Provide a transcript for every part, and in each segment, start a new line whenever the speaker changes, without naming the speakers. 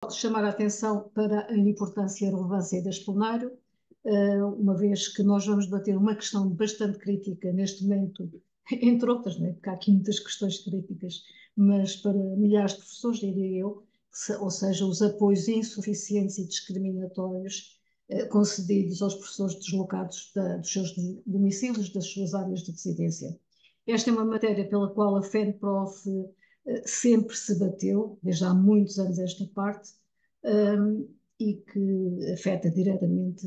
chamar a atenção para a importância e a relevância deste plenário, uma vez que nós vamos debater uma questão bastante crítica neste momento, entre outras, né? Porque há aqui muitas questões críticas, mas para milhares de professores, diria eu, ou seja, os apoios insuficientes e discriminatórios concedidos aos professores deslocados dos seus domicílios, das suas áreas de residência. Esta é uma matéria pela qual a FENPROF sempre se bateu, desde há muitos anos esta parte, e que afeta diretamente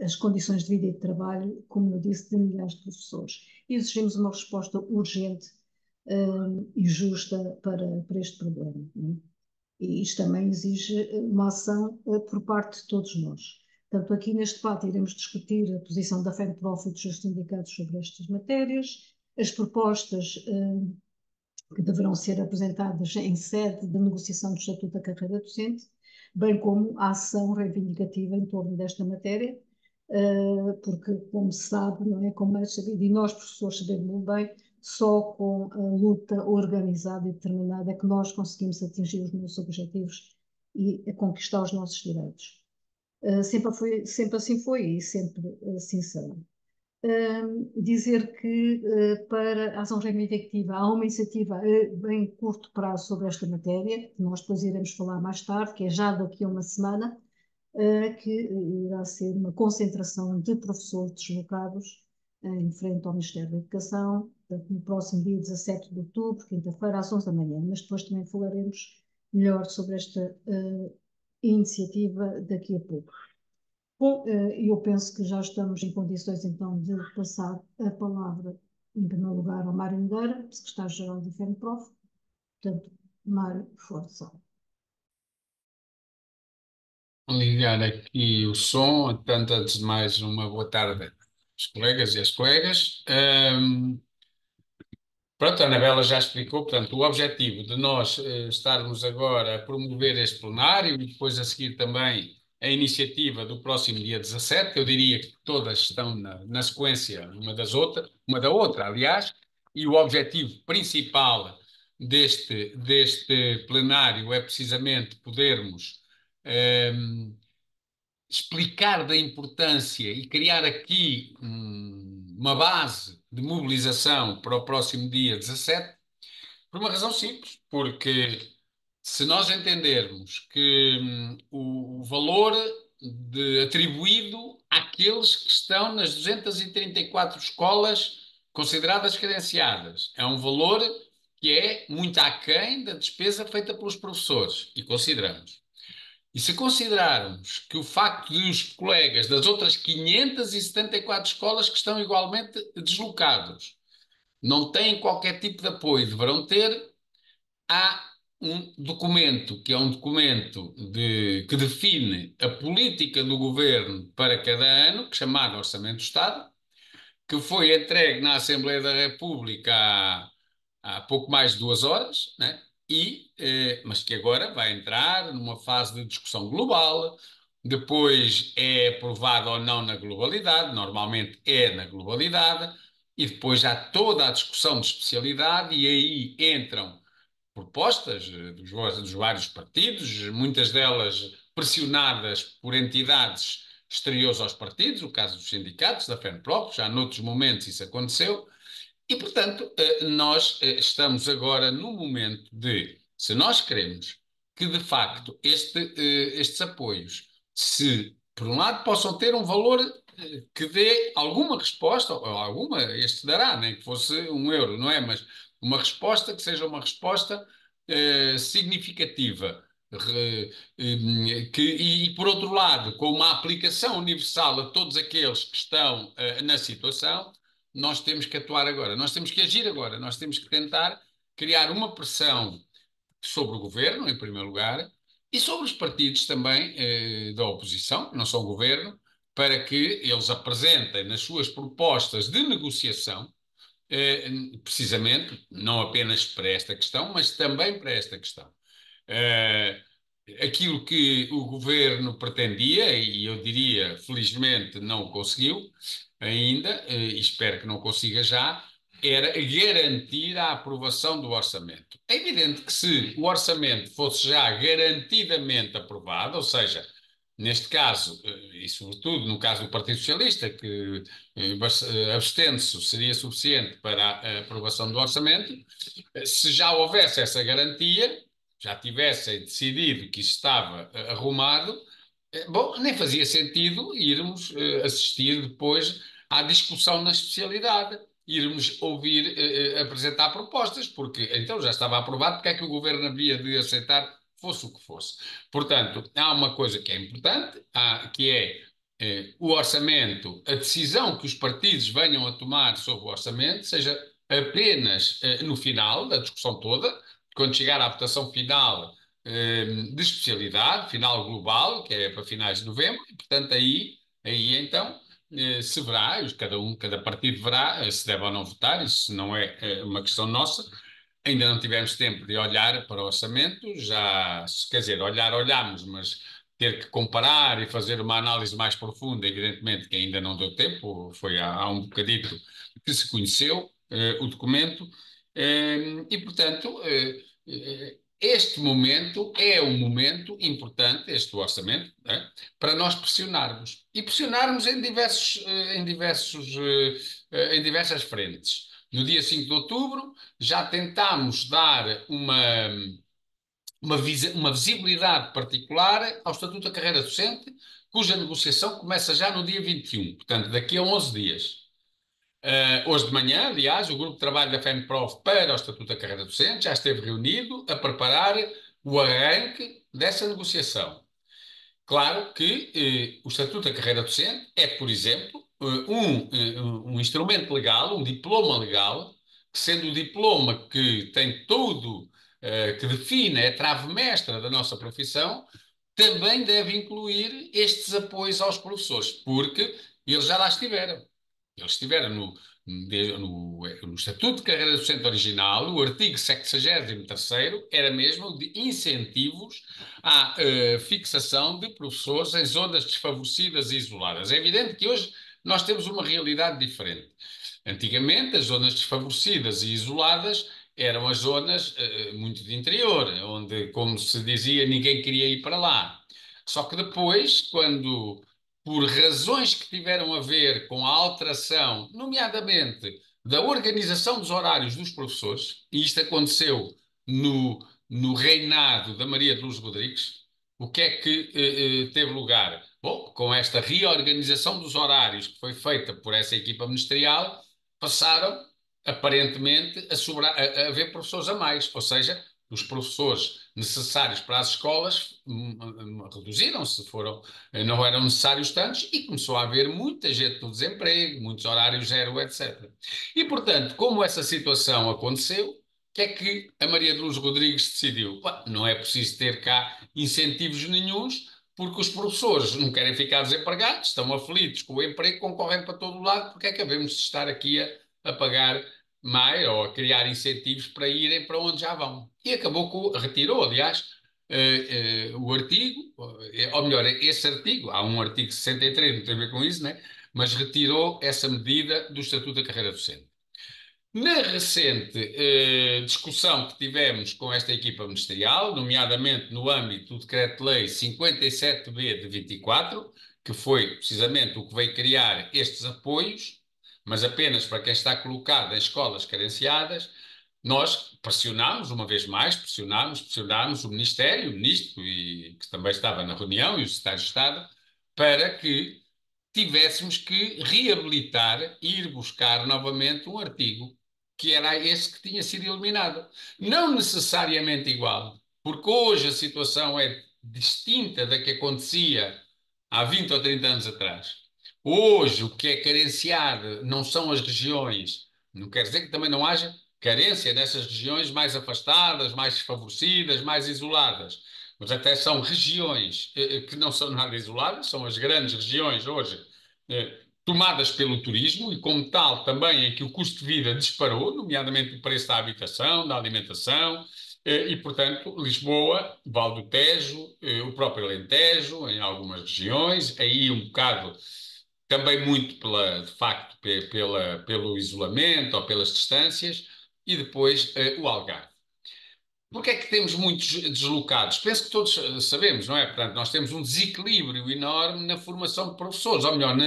as condições de vida e de trabalho, como eu disse, de milhares de professores. E exigimos uma resposta urgente e justa para este problema. Não é? E isto também exige uma ação por parte de todos nós. Portanto, aqui neste debate iremos discutir a posição da FENPROF e dos seus sindicatos sobre estas matérias, as propostas que deverão ser apresentadas em sede de negociação do Estatuto da Carreira Docente, bem como a ação reivindicativa em torno desta matéria, porque, como se sabe, não é como é sabido, e nós, professores, sabemos muito bem, só com a luta organizada e determinada é que nós conseguimos atingir os nossos objetivos e conquistar os nossos direitos. Sempre assim foi e sempre assim será. Dizer que para a ação reivindicativa há uma iniciativa em curto prazo sobre esta matéria, que nós depois iremos falar mais tarde, que é já daqui a uma semana, que irá ser uma concentração de professores deslocados em frente ao Ministério da Educação, portanto, no próximo dia 17 de outubro, quinta-feira, às 11 da manhã. Mas depois também falaremos melhor sobre esta iniciativa daqui a pouco. Bom, eu penso que já estamos em condições então de passar a palavra, em primeiro lugar, ao Mário Nogueira, secretário-geral do FENPROF. Portanto, Mário, força.
Ligar aqui o som. Portanto, antes de mais, uma boa tarde aos colegas e às colegas. Pronto, a Anabela já explicou. Portanto, o objetivo de nós estarmos agora a promover este plenário e depois a seguir também a iniciativa do próximo dia 17, eu diria que todas estão na sequência uma da outra, aliás, e o objetivo principal deste plenário é precisamente podermos explicar da importância e criar aqui uma base de mobilização para o próximo dia 17, por uma razão simples, porque se nós entendermos que o valor atribuído àqueles que estão nas 234 escolas consideradas carenciadas é um valor que é muito aquém da despesa feita pelos professores, e consideramos. E se considerarmos que o facto de os colegas das outras 574 escolas que estão igualmente deslocados não têm qualquer tipo de apoio, deverão ter, há um documento, que é um documento que define a política do governo para cada ano, chamado Orçamento do Estado, que foi entregue na Assembleia da República há pouco mais de 2 horas, né? Mas que agora vai entrar numa fase de discussão global, depois é aprovado ou não na globalidade, normalmente é na globalidade, e depois há toda a discussão de especialidade, e aí entram propostas dos vários partidos, muitas delas pressionadas por entidades exteriores aos partidos, o caso dos sindicatos, da FENPROF, já noutros momentos isso aconteceu, e, portanto, nós estamos agora no momento de, se nós queremos que, de facto, estes apoios, se, por um lado, possam ter um valor que dê alguma resposta, ou alguma, este dará, nem que fosse 1 euro, não é? Mas uma resposta que seja uma resposta significativa. Por outro lado, com uma aplicação universal a todos aqueles que estão na situação, nós temos que atuar agora, nós temos que agir agora, nós temos que tentar criar uma pressão sobre o governo, em primeiro lugar, e sobre os partidos também da oposição, que não são governo, para que eles apresentem nas suas propostas de negociação, precisamente, não apenas para esta questão, mas também para esta questão. Aquilo que o governo pretendia, e eu diria, felizmente, não o conseguiu ainda, e espero que não consiga já, era garantir a aprovação do orçamento. É evidente que se o orçamento fosse já garantidamente aprovado, ou seja, neste caso, e sobretudo no caso do Partido Socialista, que abstendo-se seria suficiente para a aprovação do orçamento, se já houvesse essa garantia, já tivessem decidido que isso estava arrumado, bom, nem fazia sentido irmos assistir depois à discussão na especialidade, irmos ouvir apresentar propostas, porque então já estava aprovado, porque é que o governo havia de aceitar fosse o que fosse. Portanto, há uma coisa que é importante, que é o orçamento, a decisão que os partidos venham a tomar sobre o orçamento, seja apenas no final da discussão toda, quando chegar à votação final de especialidade, final global, que é para finais de novembro, e portanto aí então se verá, cada partido verá se deve ou não votar, isso não é uma questão nossa. Ainda não tivemos tempo de olhar para o orçamento, já, quer dizer, olhamos, mas ter que comparar e fazer uma análise mais profunda, evidentemente que ainda não deu tempo, foi há um bocadito que se conheceu o documento, e portanto este momento é um momento importante, este do orçamento, para nós pressionarmos. E pressionarmos em diversas frentes. No dia 5 de outubro, já tentámos dar uma visibilidade particular ao Estatuto da Carreira Docente, cuja negociação começa já no dia 21, portanto, daqui a 11 dias. Hoje de manhã, aliás, o grupo de trabalho da FEMPROF para o Estatuto da Carreira Docente já esteve reunido a preparar o arranque dessa negociação. Claro que o Estatuto da Carreira Docente é, por exemplo, um instrumento legal, um diploma legal, que sendo o diploma que tem tudo, que define a trave mestra da nossa profissão, também deve incluir estes apoios aos professores, porque eles já lá estiveram. Eles estiveram no Estatuto de Carreira Docente original, o artigo 73º era mesmo de incentivos à fixação de professores em zonas desfavorecidas e isoladas. É evidente que hoje nós temos uma realidade diferente. Antigamente, as zonas desfavorecidas e isoladas eram as zonas muito de interior, onde, como se dizia, ninguém queria ir para lá. Só que depois, quando por razões que tiveram a ver com a alteração, nomeadamente da organização dos horários dos professores, e isto aconteceu no reinado da Maria de Lourdes Rodrigues, o que é que teve lugar? Bom, com esta reorganização dos horários que foi feita por essa equipa ministerial, passaram, aparentemente, a haver professores a mais, ou seja, os professores necessários para as escolas reduziram-se, não eram necessários tantos e começou a haver muita gente no desemprego, muitos horários zero, etc. E, portanto, como essa situação aconteceu, o que é que a Maria de Lourdes Rodrigues decidiu? Não é preciso ter cá incentivos nenhuns, porque os professores não querem ficar desempregados, estão aflitos com o emprego, concorrem para todo lado, porque é que havemos de estar aqui a pagar mais ou a criar incentivos para irem para onde já vão. E retirou, aliás, o artigo, ou melhor, esse artigo, há um artigo 63, não tem a ver com isso, né? Mas retirou essa medida do Estatuto da Carreira Docente. Na recente discussão que tivemos com esta equipa ministerial, nomeadamente no âmbito do Decreto-Lei 57B de 24, que foi precisamente o que veio criar estes apoios, mas apenas para quem está colocado em escolas carenciadas, nós pressionámos, uma vez mais, pressionámos o Ministério, o Ministro, que também estava na reunião, e o Secretário de Estado, para que tivéssemos que reabilitar e ir buscar novamente um artigo que era esse que tinha sido eliminado. Não necessariamente igual, porque hoje a situação é distinta da que acontecia há 20 ou 30 anos atrás. Hoje o que é carenciado não são as regiões, não quer dizer que também não haja carência nessas regiões mais afastadas, mais desfavorecidas, mais isoladas. Mas até são regiões que não são nada isoladas, são as grandes regiões hoje tomadas pelo turismo e, como tal, também em que o custo de vida disparou, nomeadamente o preço da habitação, da alimentação, e, portanto, Lisboa, Vale do Tejo, o próprio Alentejo, em algumas regiões, aí um bocado também muito de facto, pelo isolamento ou pelas distâncias, e depois o Algarve. Porque é que temos muitos deslocados? Penso que todos sabemos, não é? Portanto, nós temos um desequilíbrio enorme na formação de professores, ou melhor,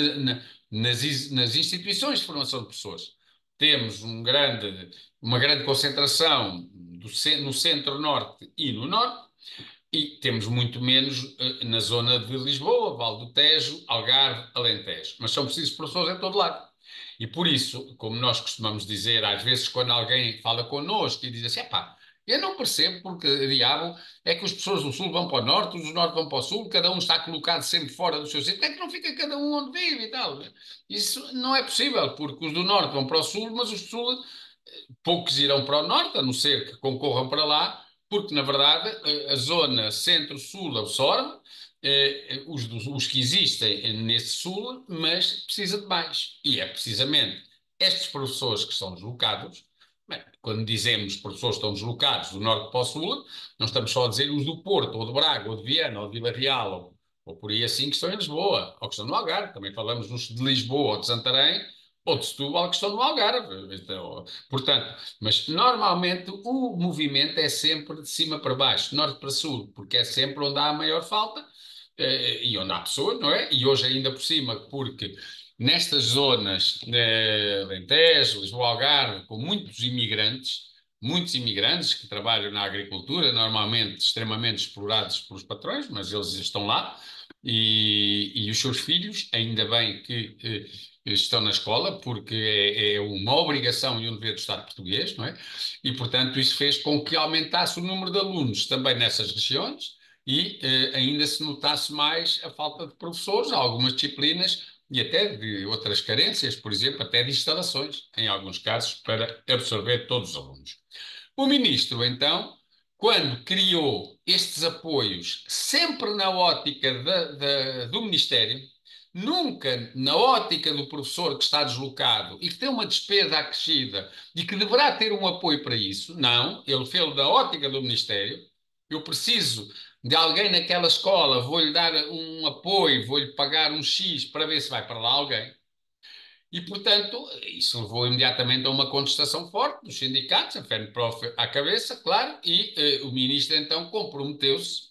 nas instituições de formação de professores. Temos uma grande concentração no centro-norte e no norte, e temos muito menos na zona de Lisboa, Vale do Tejo, Algarve, Alentejo. Mas são precisos professores em todo lado. E por isso, como nós costumamos dizer, às vezes quando alguém fala connosco e diz assim, epá, eu não percebo porque, diabo, é que as pessoas do Sul vão para o Norte, os do Norte vão para o Sul, cada um está colocado sempre fora do seu sítio, é que não fica cada um onde vive e tal. Isso não é possível, porque os do Norte vão para o Sul, mas os do Sul poucos irão para o norte, a não ser que concorram para lá, porque, na verdade, a zona centro-sul absorve os que existem nesse sul, mas precisa de mais. E é precisamente estes professores que são deslocados. Bem, quando dizemos professores que estão deslocados do norte para o sul, não estamos só a dizer os do Porto, ou de Braga, ou de Viana, ou de Vila Real, ou por aí assim que estão em Lisboa, ou que estão no Algarve. Também falamos nos de Lisboa ou de Santarém, ou de Setúbal, que estão no Algarve. Então, portanto, mas normalmente o movimento é sempre de cima para baixo, de norte para sul, porque é sempre onde há a maior falta e onde há pessoas, não é? E hoje ainda por cima, porque nestas zonas, Alentejo, Lisboa, Algarve, com muitos imigrantes que trabalham na agricultura, normalmente extremamente explorados pelos patrões, mas eles estão lá, e os seus filhos, ainda bem que estão na escola, porque é uma obrigação e um dever do Estado português, não é? E, portanto, isso fez com que aumentasse o número de alunos também nessas regiões e ainda se notasse mais a falta de professores, algumas disciplinas e até de outras carências, por exemplo, até de instalações, em alguns casos, para absorver todos os alunos. O ministro, então, quando criou estes apoios, sempre na ótica do Ministério, nunca na ótica do professor que está deslocado e que tem uma despesa acrescida e que deverá ter um apoio para isso, não, ele fez da ótica do Ministério. Eu preciso de alguém naquela escola, vou-lhe dar um apoio, vou-lhe pagar um X para ver se vai para lá alguém. E, portanto, isso levou imediatamente a uma contestação forte dos sindicatos, a FENPROF à cabeça, claro, e o ministro então comprometeu-se,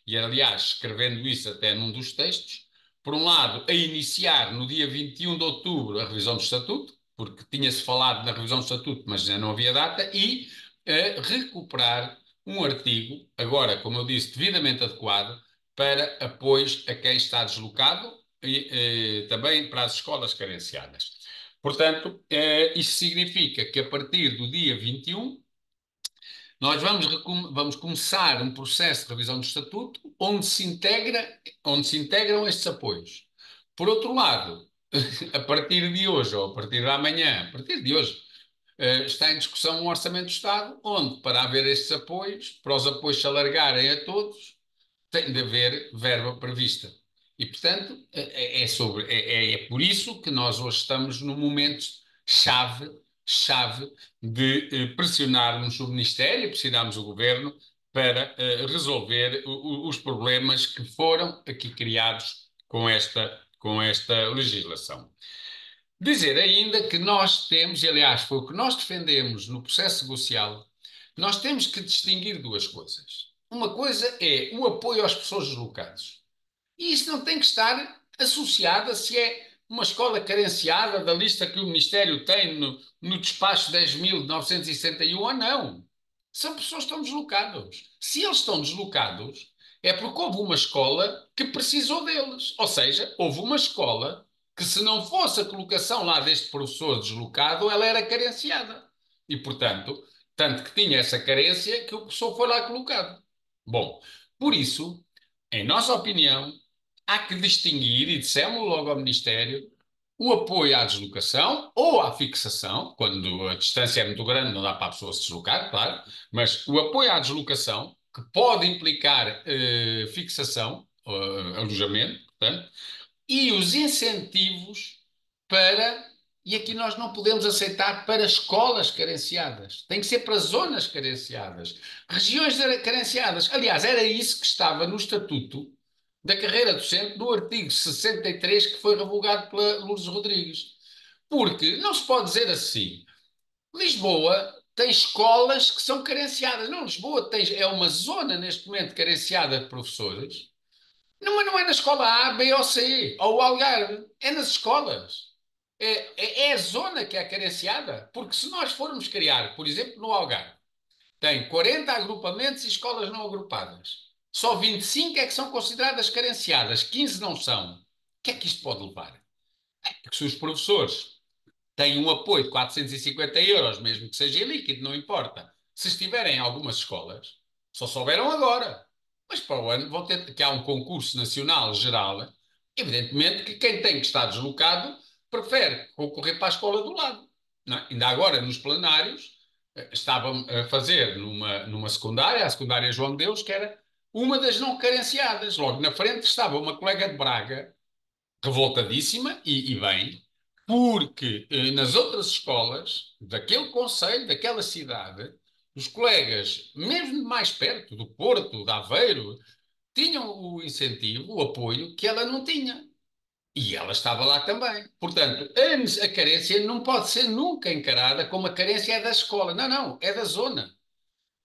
e aliás, escrevendo isso até num dos textos, por um lado, a iniciar no dia 21 de outubro a revisão do Estatuto, porque tinha-se falado na revisão do Estatuto, mas já não havia data, e a recuperar um artigo, agora, como eu disse, devidamente adequado, para apoios a quem está deslocado e também para as escolas carenciadas. Portanto, isso significa que a partir do dia 21, nós vamos começar um processo de revisão do Estatuto onde se integram estes apoios. Por outro lado, a partir de hoje, ou a partir de amanhã, a partir de hoje, está em discussão um Orçamento do Estado, onde, para haver estes apoios, para os apoios se alargarem a todos, tem de haver verba prevista. E, portanto, é por isso que nós hoje estamos num momento chave de pressionarmos o Ministério, pressionarmos o Governo para resolver os problemas que foram aqui criados com esta legislação. Dizer ainda que nós temos, e aliás foi o que nós defendemos no processo negocial, nós temos que distinguir duas coisas. Uma coisa é o apoio às pessoas deslocadas. E isso não tem que estar associado a se é uma escola carenciada da lista que o Ministério tem no despacho 10.961 ou não. São pessoas que estão deslocadas. Se eles estão deslocados, é porque houve uma escola que precisou deles. Ou seja, houve uma escola que, se não fosse a colocação lá deste professor deslocado, ela era carenciada. E, portanto, tanto que tinha essa carência que o professor foi lá colocado. Bom, por isso, em nossa opinião, há que distinguir, e dissemos logo ao Ministério, o apoio à deslocação ou à fixação, quando a distância é muito grande, não dá para a pessoa se deslocar, claro, mas o apoio à deslocação, que pode implicar fixação, alojamento, portanto, e os incentivos para. E aqui nós não podemos aceitar para escolas carenciadas. Tem que ser para zonas carenciadas. Regiões carenciadas. Aliás, era isso que estava no Estatuto da carreira docente do artigo 63 que foi revogado pela Lourdes Rodrigues. Porque não se pode dizer assim. Lisboa tem escolas que são carenciadas. Não, Lisboa é uma zona neste momento carenciada de professores. Não, mas não é na escola A, B ou C, ou o Algarve. É nas escolas. É a zona que é carenciada. Porque se nós formos criar, por exemplo, no Algarve, tem 40 agrupamentos e escolas não agrupadas. Só 25 é que são consideradas carenciadas, 15 não são. O que é que isto pode levar? É que se os professores têm um apoio de 450 euros, mesmo que seja em líquido, não importa. Se estiverem em algumas escolas, só souberam agora. Mas para o ano vão ter que há um concurso nacional geral. Evidentemente que quem tem que estar deslocado prefere concorrer para a escola do lado. Não é? Ainda agora, nos plenários, estavam a fazer numa secundária, a secundária João de Deus, que era uma das não carenciadas. Logo na frente estava uma colega de Braga, revoltadíssima, e bem, porque nas outras escolas daquele concelho, daquela cidade, os colegas, mesmo de mais perto, do Porto, de Aveiro, tinham o incentivo, o apoio que ela não tinha. E ela estava lá também. Portanto, a carência não pode ser nunca encarada como a carência é da escola. Não, não, é da zona.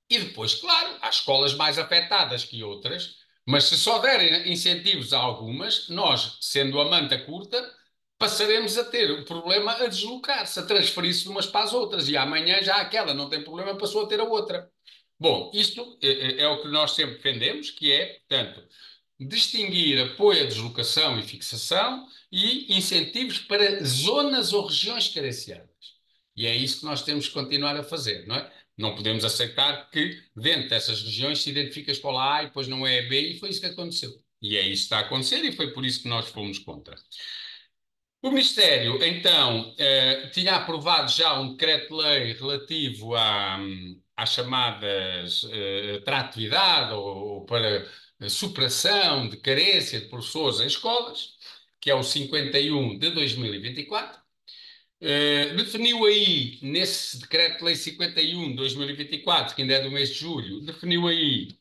E depois, claro, há escolas mais afetadas que outras, mas se só derem incentivos a algumas, nós, sendo a manta curta, passaremos a ter o problema a deslocar-se, a transferir-se de umas para as outras. E amanhã já aquela não tem problema, passou a ter a outra. Bom, isto é o que nós sempre defendemos, que é, portanto, distinguir apoio à deslocação e fixação e incentivos para zonas ou regiões carenciadas. E é isso que nós temos que continuar a fazer, não é? Não podemos aceitar que dentro dessas regiões se identifique a escola A e depois não é a B, e foi isso que aconteceu. E é isso que está a acontecer e foi por isso que nós fomos contra. O Ministério, então, tinha aprovado já um decreto-lei relativo às chamadas atratividade ou para superação de carência de professores em escolas, que é o 51 de 2024. Definiu aí, nesse decreto-lei 51 de 2024, que ainda é do mês de julho, definiu aí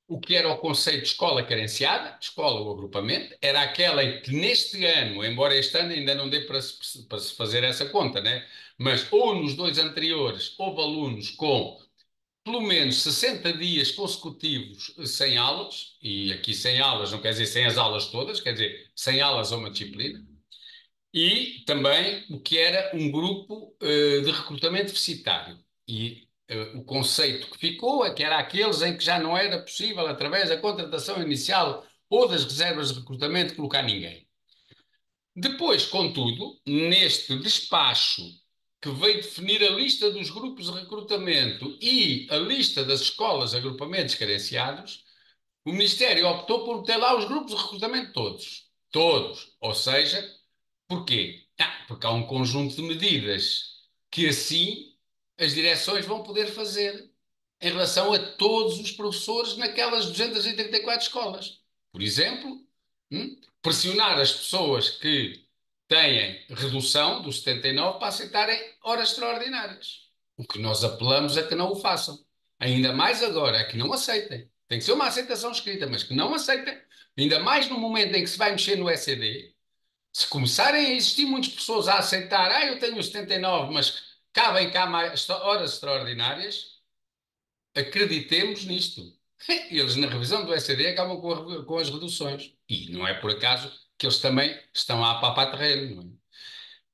o que era o conceito de escola carenciada, escola ou agrupamento, era aquela em que neste ano, embora este ano ainda não dê para se fazer essa conta, né? Mas ou nos dois anteriores houve alunos com pelo menos 60 dias consecutivos sem aulas, e aqui sem aulas não quer dizer sem as aulas todas, quer dizer sem aulas a uma disciplina, e também o que era um grupo de recrutamento deficitário. E o conceito que ficou é que era aqueles em que já não era possível, através da contratação inicial ou das reservas de recrutamento, colocar ninguém. Depois, contudo, neste despacho que veio definir a lista dos grupos de recrutamento e a lista das escolas de agrupamentos carenciados, o Ministério optou por ter lá os grupos de recrutamento todos. Todos. Ou seja, porquê? Porque há um conjunto de medidas que assim as direções vão poder fazer em relação a todos os professores naquelas 234 escolas. Por exemplo, pressionar as pessoas que têm redução dos 79 para aceitarem horas extraordinárias. O que nós apelamos é que não o façam. Ainda mais agora, é que não aceitem. Tem que ser uma aceitação escrita, mas que não aceitem. Ainda mais no momento em que se vai mexer no ECD, se começarem a existir muitas pessoas a aceitar, eu tenho 79, mas cabem cá mais horas extraordinárias, acreditemos nisto. Eles, na revisão do ECD, acabam com as reduções. E não é por acaso que eles também estão a papar terreno, não é?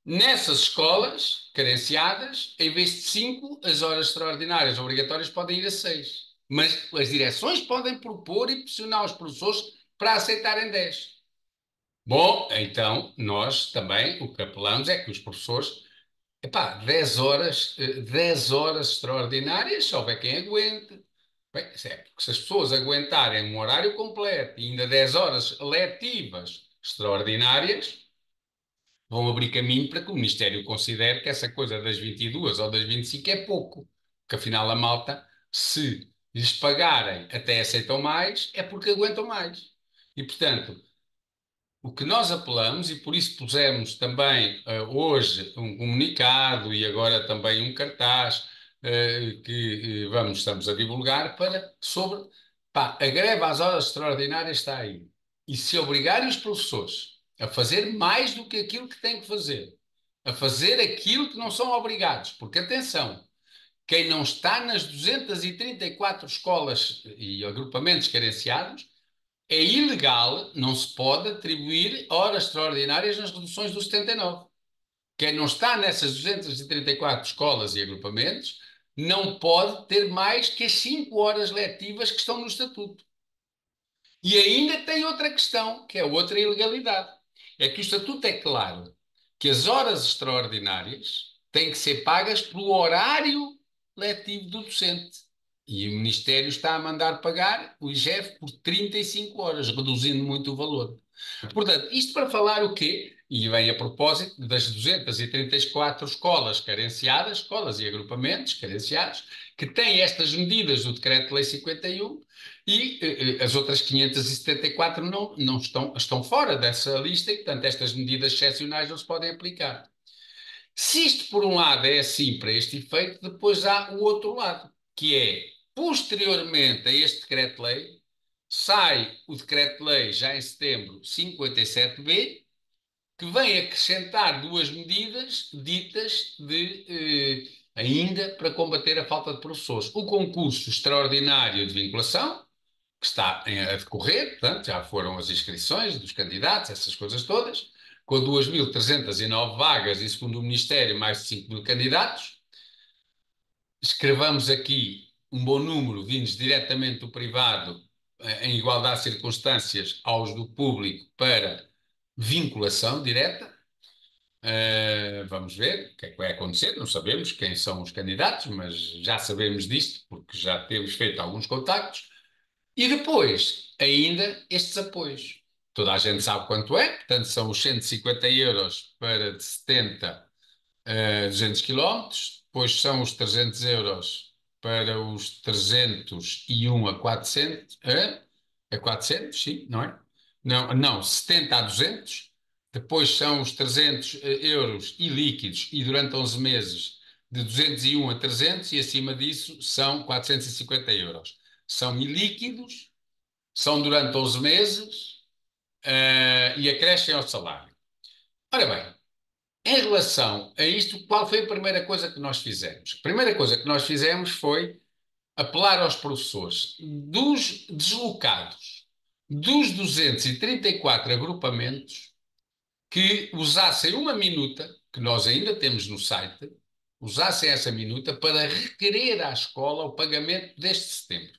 Nessas escolas carenciadas, em vez de 5, as horas extraordinárias obrigatórias podem ir a 6. Mas as direções podem propor e pressionar os professores para aceitarem 10. Bom, então nós também o que apelamos é que os professores, 10 horas extraordinárias, se houver quem aguente. Bem, certo, porque se as pessoas aguentarem um horário completo e ainda 10 horas letivas extraordinárias, vão abrir caminho para que o Ministério considere que essa coisa das 22 ou das 25 é pouco. Porque afinal a malta, se lhes pagarem até aceitam mais, é porque aguentam mais. E portanto, o que nós apelamos, e por isso pusemos também hoje um comunicado e agora também um cartaz que estamos a divulgar sobre, a greve às horas extraordinárias está aí. E se obrigarem os professores a fazer mais do que aquilo que têm que fazer, a fazer aquilo que não são obrigados, porque atenção, quem não está nas 234 escolas e agrupamentos carenciados, é ilegal, não se pode atribuir horas extraordinárias nas reduções do 79. Quem não está nessas 234 escolas e agrupamentos não pode ter mais que as 5 horas letivas que estão no Estatuto. E ainda tem outra questão, que é outra ilegalidade. É que o Estatuto é claro que as horas extraordinárias têm que ser pagas pelo horário letivo do docente. E o Ministério está a mandar pagar o IGF por 35 horas, reduzindo muito o valor. Portanto, isto para falar o quê? E vem a propósito das 234 escolas carenciadas, escolas e agrupamentos carenciados, que têm estas medidas do Decreto-Lei 51 e as outras 574 não estão fora dessa lista e, portanto, estas medidas excepcionais não se podem aplicar. Se isto, por um lado, é assim para este efeito, depois há o outro lado, que é, posteriormente a este Decreto-Lei, sai o Decreto-Lei, já em setembro, 587B, que vem acrescentar duas medidas ditas ainda para combater a falta de professores. O concurso extraordinário de vinculação, que está a decorrer, portanto, já foram as inscrições dos candidatos, essas coisas todas, com 2.309 vagas e, segundo o Ministério, mais de 5.000 candidatos. Escrevamos aqui um bom número vindos diretamente do privado, em igualdade de circunstâncias aos do público, para vinculação direta. Vamos ver o que é que vai acontecer. Não sabemos quem são os candidatos, mas já sabemos disto, porque já temos feito alguns contactos. E depois, ainda estes apoios. Toda a gente sabe quanto é, portanto, são os 150 euros para de 70 a 200 quilómetros, depois são os 300 euros para os 301 a 400, a 400, sim, não é? Não, 70 a 200, depois são os 300 euros e líquidos e durante 11 meses de 201 a 300 e acima disso são 450 euros. São ilíquidos, são durante 11 meses e acrescem ao salário. Ora bem, em relação a isto, qual foi a primeira coisa que nós fizemos? A primeira coisa que nós fizemos foi apelar aos professores dos deslocados dos 234 agrupamentos que usassem uma minuta, que nós ainda temos no site, usassem essa minuta para requerer à escola o pagamento deste setembro.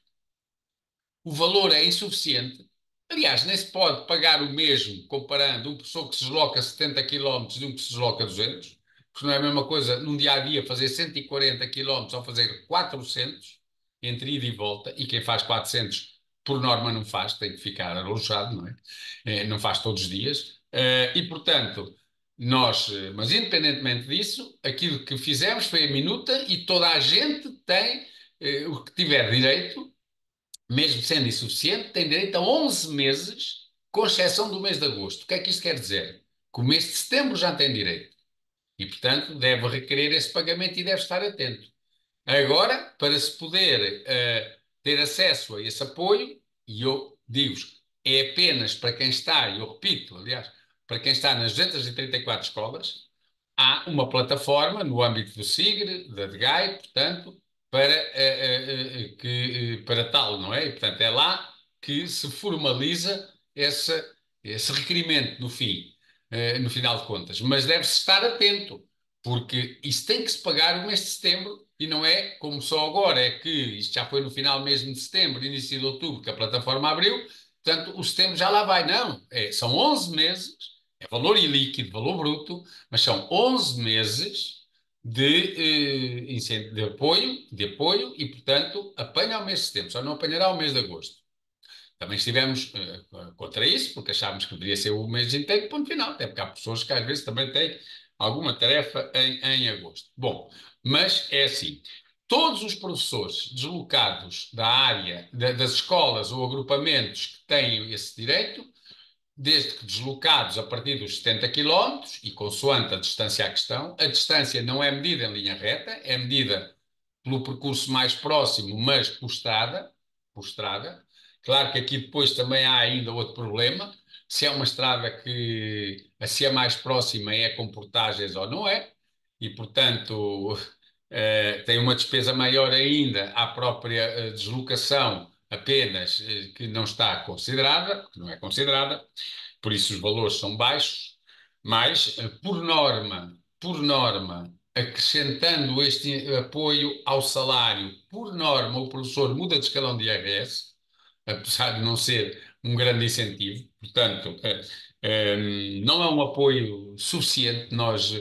O valor é insuficiente. Aliás, nem se pode pagar o mesmo comparando um professor que se desloca 70 quilómetros de um que se desloca 200, porque não é a mesma coisa num dia-a-dia fazer 140 quilómetros ou fazer 400 entre ida e volta, e quem faz 400 por norma não faz, tem que ficar alojado, não é? Não faz todos os dias. E, portanto, mas independentemente disso, aquilo que fizemos foi a minuta e toda a gente tem o que tiver direito, mesmo sendo insuficiente, tem direito a 11 meses, com exceção do mês de agosto. O que é que isto quer dizer? Que o mês de setembro já tem direito. E, portanto, deve requerer esse pagamento e deve estar atento. Agora, para se poder ter acesso a esse apoio, e eu digo-vos, é apenas para quem está, e eu repito, aliás, para quem está nas 234 escolas, há uma plataforma no âmbito do SIGRE, da DGAI, portanto, para tal, não é? E, portanto, é lá que se formaliza esse requerimento no final de contas. Mas deve-se estar atento, porque isso tem que se pagar o mês de setembro e não é como só agora, é que isto já foi no final mesmo de setembro, início de outubro, que a plataforma abriu, portanto, o setembro já lá vai. Não, são 11 meses, é valor ilíquido, valor bruto, mas são 11 meses de apoio e, portanto, apanha ao mês de setembro, só não apanhará o mês de agosto. Também estivemos contra isso, porque achávamos que deveria ser o mês inteiro, ponto final, até porque há pessoas que às vezes também têm alguma tarefa em agosto. Bom, mas é assim, todos os professores deslocados da área, das escolas ou agrupamentos que têm esse direito, desde que deslocados a partir dos 70 quilómetros, e consoante a distância à questão, a distância não é medida em linha reta, é medida pelo percurso mais próximo, mas por estrada, Claro que aqui depois também há ainda outro problema, se é uma estrada que, se é mais próxima é com portagens ou não é, e portanto tem uma despesa maior ainda à própria deslocação apenas, que não está considerada, que não é considerada, por isso os valores são baixos, mas por norma, acrescentando este apoio ao salário, por norma, o professor muda de escalão de IRS, apesar de não ser um grande incentivo. Portanto, não é um apoio suficiente. Nós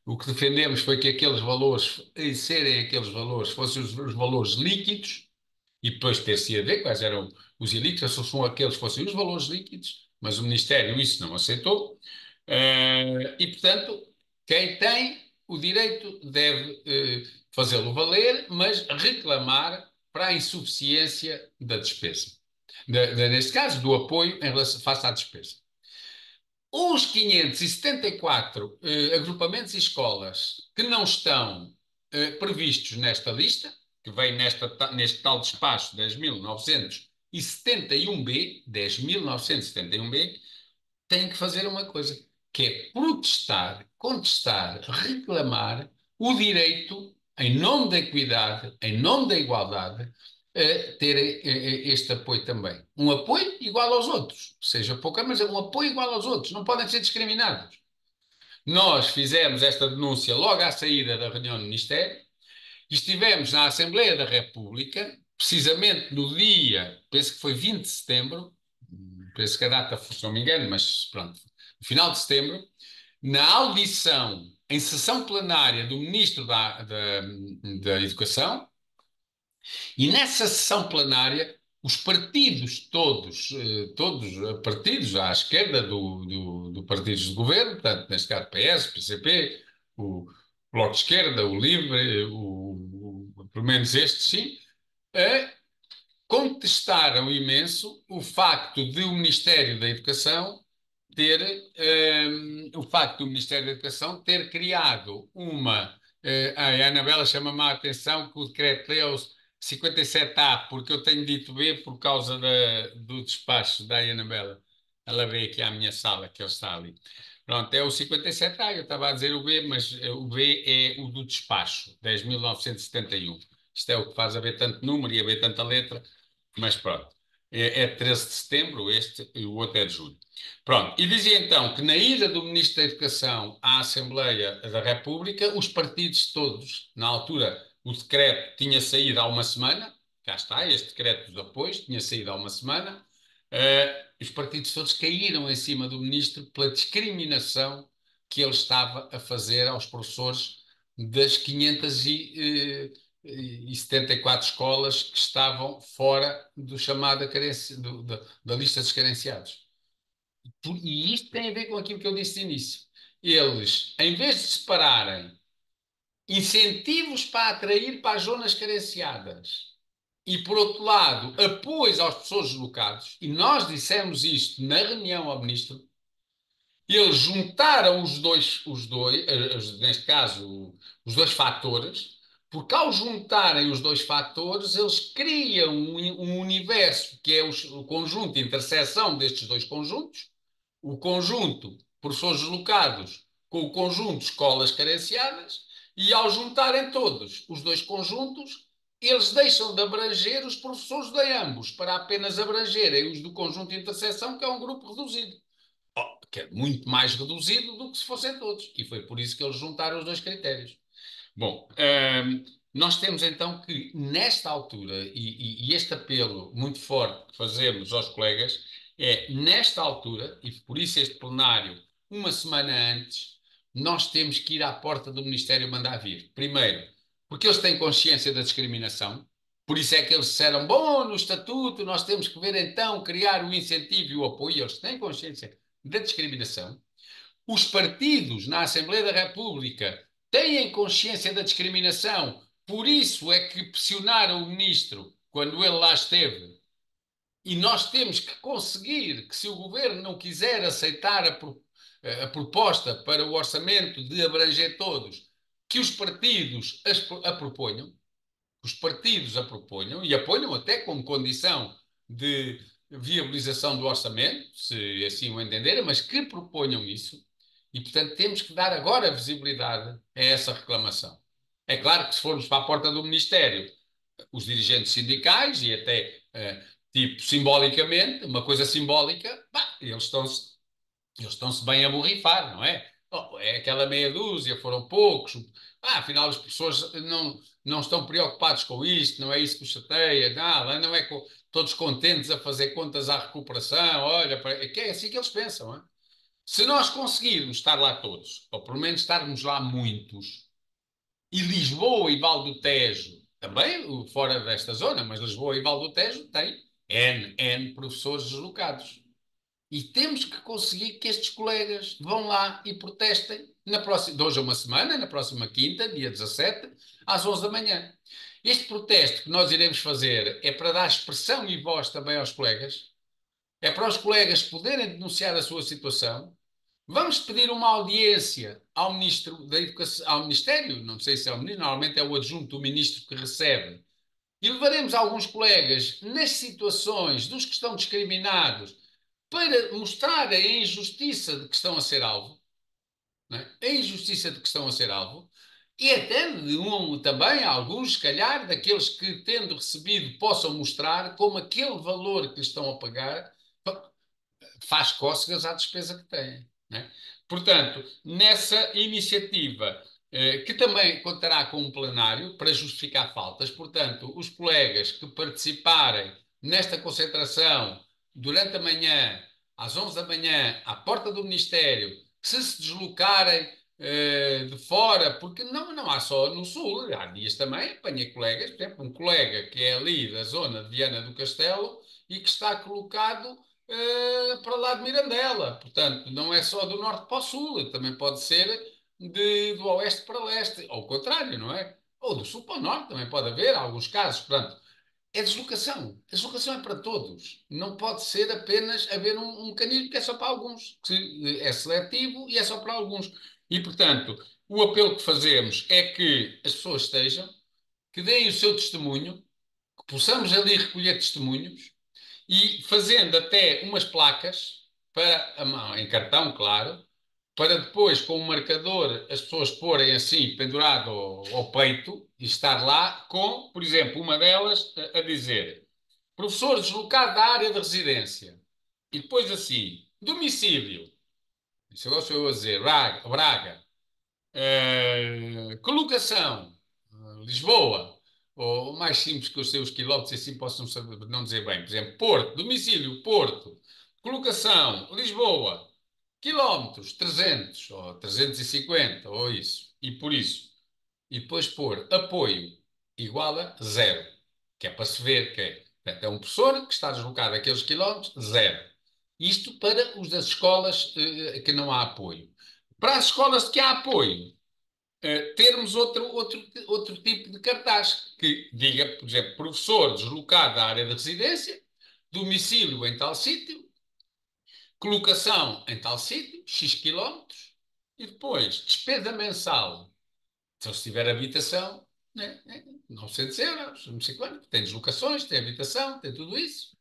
o que defendemos foi que aqueles valores, em serem aqueles valores, fossem os valores líquidos, e depois ter-se a ver quais eram os ilíquidos, se são aqueles que fossem os valores líquidos, mas o Ministério isso não aceitou. E, portanto, quem tem o direito deve fazê-lo valer, mas reclamar para a insuficiência da despesa. Neste caso, do apoio em relação, face à despesa. Os 574 agrupamentos e escolas que não estão previstos nesta lista, que vem neste tal despacho 10.971B, 10.971B, têm que fazer uma coisa, que é protestar, contestar, reclamar o direito, em nome da equidade, em nome da igualdade, terem este apoio também. Um apoio igual aos outros, seja pouca, mas é um apoio igual aos outros, não podem ser discriminados. Nós fizemos esta denúncia logo à saída da reunião do Ministério e estivemos na Assembleia da República, precisamente no dia, penso que foi 20 de setembro, penso que a data, se não me engano, mas pronto, no final de setembro, na audição em sessão plenária do Ministro da Educação, e nessa sessão plenária, os partidos todos, todos partidos à esquerda do partidos de governo, portanto, neste caso PS, PCP, o Bloco de Esquerda, o Livre, pelo menos estes sim, contestaram imenso o facto de o Ministério da Educação o facto do Ministério da Educação ter criado a Anabela chama-me a atenção que o decreto-lei é o 57A, porque eu tenho dito B por causa do despacho da Anabela. Ela veio aqui à minha sala, que ele está ali. Pronto, é o 57A, eu estava a dizer o B, mas o B é o do despacho, 10.971. Isto é o que faz haver tanto número e haver tanta letra, mas pronto. É 13 de setembro este e o outro é de julho. Pronto, e dizia então que na ida do Ministro da Educação à Assembleia da República, os partidos todos, na altura o decreto tinha saído há uma semana, cá está, este decreto dos apoios tinha saído há uma semana, os partidos todos caíram em cima do Ministro pela discriminação que ele estava a fazer aos professores das 574 escolas que estavam fora do chamada da lista dos carenciados. E isto tem a ver com aquilo que eu disse no início. Eles, em vez de separarem incentivos para atrair para as zonas carenciadas e, por outro lado, apoios aos professores deslocados, e nós dissemos isto na reunião ao Ministro, eles juntaram neste caso, os dois fatores, porque ao juntarem os dois fatores, eles criam um universo que é o conjunto de interseção destes dois conjuntos, o conjunto professores deslocados com o conjunto escolas carenciadas, e ao juntarem todos os dois conjuntos, eles deixam de abranger os professores de ambos para apenas abrangerem os do conjunto de interseção, que é um grupo reduzido. Que é muito mais reduzido do que se fossem todos. E foi por isso que eles juntaram os dois critérios. Bom, nós temos então que, nesta altura, e este apelo muito forte que fazemos aos colegas, é nesta altura, e por isso este plenário, uma semana antes, nós temos que ir à porta do Ministério mandar vir. Primeiro, porque eles têm consciência da discriminação, por isso é que eles disseram, bom, no estatuto nós temos que ver então, criar o incentivo e o apoio, eles têm consciência da discriminação. Os partidos na Assembleia da República têm consciência da discriminação, por isso é que pressionaram o ministro quando ele lá esteve. E nós temos que conseguir que, se o governo não quiser aceitar a proposta para o orçamento de abranger todos, que os partidos a proponham, os partidos a proponham e apoiam até como condição viabilização do orçamento, se assim o entenderem, mas que proponham isso. E, portanto, temos que dar agora visibilidade a essa reclamação. É claro que se formos para a porta do Ministério, os dirigentes sindicais e até, tipo, simbolicamente, uma coisa simbólica, pá, eles estão-se bem a borrifar, não é? Oh, é aquela meia dúzia, foram poucos. Afinal, os professores não estão preocupados com isto, não é isso que os chateia, nada, não é todos contentes a fazer contas à recuperação. Olha, é que é assim que eles pensam. Não é? Se nós conseguirmos estar lá todos, ou pelo menos estarmos lá muitos, e Lisboa e Val do Tejo, também fora desta zona, mas Lisboa e Val do Tejo têm N professores deslocados. E temos que conseguir que estes colegas vão lá e protestem de hoje a uma semana, na próxima quinta, dia 17, às 11 da manhã. Este protesto que nós iremos fazer é para dar expressão e voz também aos colegas, é para os colegas poderem denunciar a sua situação. Vamos pedir uma audiência ao Ministro da Educação, ao Ministério, não sei se é o Ministro, normalmente é o adjunto do Ministro que recebe, e levaremos alguns colegas nas situações dos que estão discriminados para mostrar a injustiça de que estão a ser alvo, não é? A injustiça de que estão a ser alvo, e até também alguns, se calhar, daqueles que, tendo recebido, possam mostrar como aquele valor que lhes estão a pagar faz cócegas à despesa que têm. Não é? Portanto, nessa iniciativa, que também contará com um plenário para justificar faltas, portanto, os colegas que participarem nesta concentração durante a manhã, às 11 da manhã, à porta do Ministério, se deslocarem de fora, porque não há só no Sul, há dias também apanhei colegas, por exemplo, um colega que é ali da zona de Viana do Castelo e que está colocado para lá de Mirandela. Portanto, não é só do norte para o sul, também pode ser do oeste para leste, ao contrário, não é? Ou do sul para o norte, também pode haver alguns casos. Portanto, é deslocação. A deslocação é para todos. Não pode ser apenas haver um mecanismo que é só para alguns, que é seletivo e é só para alguns. E, portanto, o apelo que fazemos é que as pessoas estejam, que deem o seu testemunho, que possamos ali recolher testemunhos e fazendo até umas placas para, em cartão, claro, para depois, com um marcador, as pessoas porem assim, pendurado ao peito e estar lá com, por exemplo, uma delas a dizer professor deslocado da área de residência. E depois assim, domicílio. Isso agora sou eu a dizer, Braga. Colocação, Lisboa, ou mais simples que os seus quilómetros, assim possam saber, não dizer bem. Por exemplo, Porto, domicílio, Porto. Colocação, Lisboa, quilómetros, 300 ou 350 ou isso. E por isso. E depois pôr apoio igual a zero, que é para se ver que é. Portanto, é um professor que está deslocado aqueles quilómetros, zero. Isto para os das escolas que não há apoio. Para as escolas que há apoio, termos outro tipo de cartaz que diga, por exemplo, professor deslocado da área de residência, domicílio em tal sítio, colocação em tal sítio, X quilómetros, e depois despesa mensal, então se tiver habitação, né, 900 euros, não sei quanto, tem deslocações, tem habitação, tem tudo isso.